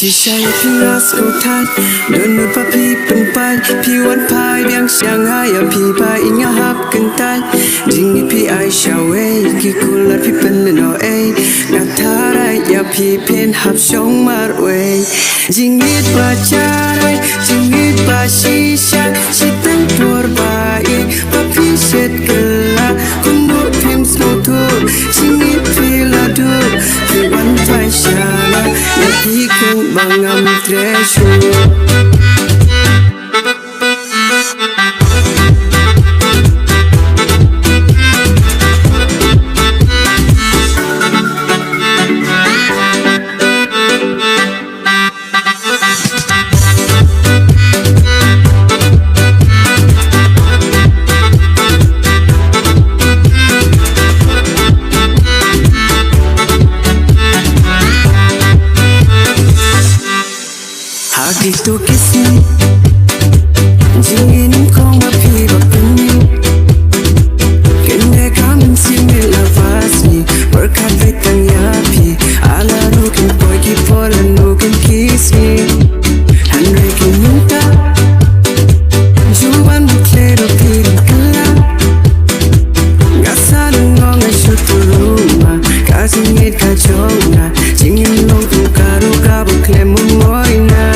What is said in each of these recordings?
Shisha pingas utai Donu papi penpai Piwan pai biang Shanghai Pi pai inga hap kentai Jingi pi ai shawe Ki kular pi peneno ei Ngatarai ya pi pen hap shong marwe Jingit bacarai Jingit ba shisha Chitang porbai Papi set gela Kunur pim snotur Jingit pi ladur Piwan pai shala Yapi keng bangam treasure Itu kisah Jingin kong api bapuni Kene kamen simil lavasni Berkat vetang yapi Ala nukin poiki pola nukin kismi Hanre KYNTAIT Juan mutlero piring kela Gasalang ngong ay syuturuma Kasingit kachonga Jingin long tu karo kabo klemo moina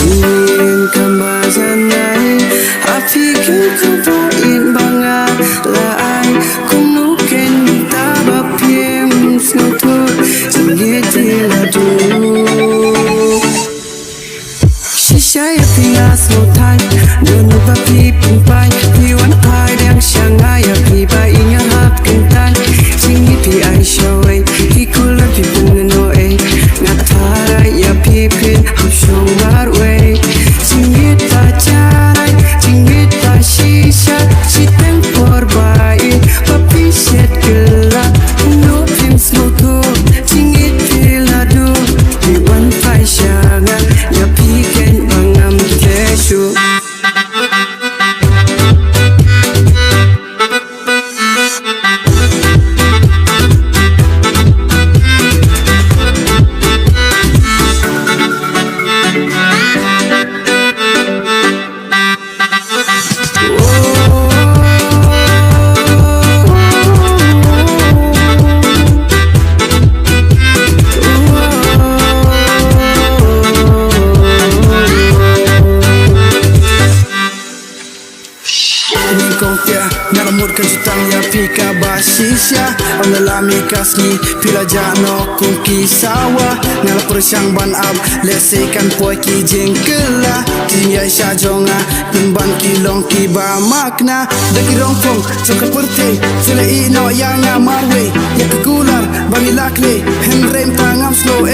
Jingin kambazanai Api kukupain banga Laai kunuken tabapim snotur Jingit diladu Shisha ya pingas motai Donu papi pimpai Piwan pai yang Shanghai Api pai inga hap kentai Jingit pi ai shawai Kikular pi peneno ei Ngatarai ya pi pin hap shong marwe Jingit bacarai Jingit ba shisha Chiteng porbai Papi set gela Kuno pim smokur Jingit pi ladu Piwan pai shanga Ya pi ken bangam treasure Pika basisya Onalami kasni Pila jano kungki sawa Ngala persyang ban ab Lesekan poiki jengkela Tinya syajonga Pimban kilong kiba makna Dagi rongpong Soka perte Fila ino yang amarwe Ya kekular Bangi lakle Henrem tangam slow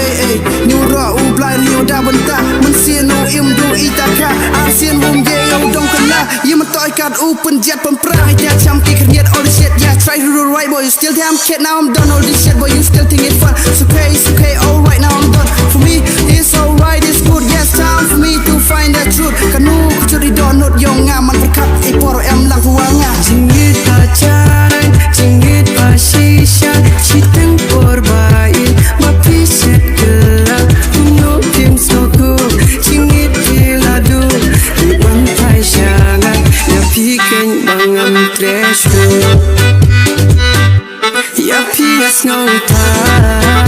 Nyura ublay liu da benta Mensienu imdu itaka Asien bumge yau dong kena Ya mentoy kat open jet pemprah Ya champi kerniat all the shit Yeah try to do right boy You still damn kid Now I'm done all this shit Boy you still think it's fun It's okay alright now I'm done For me it's alright it's good Yes time for me to find the truth Kanu kucuri donut Yang ngaman berkat Ipor em lang fuanga Jingit pacaran Jingit pasisya Chiteng porbai Mapi set gelap Kuno tim soku Jingit piladu Iban pai syangat Yapi ken bangam treasure Yapi as no time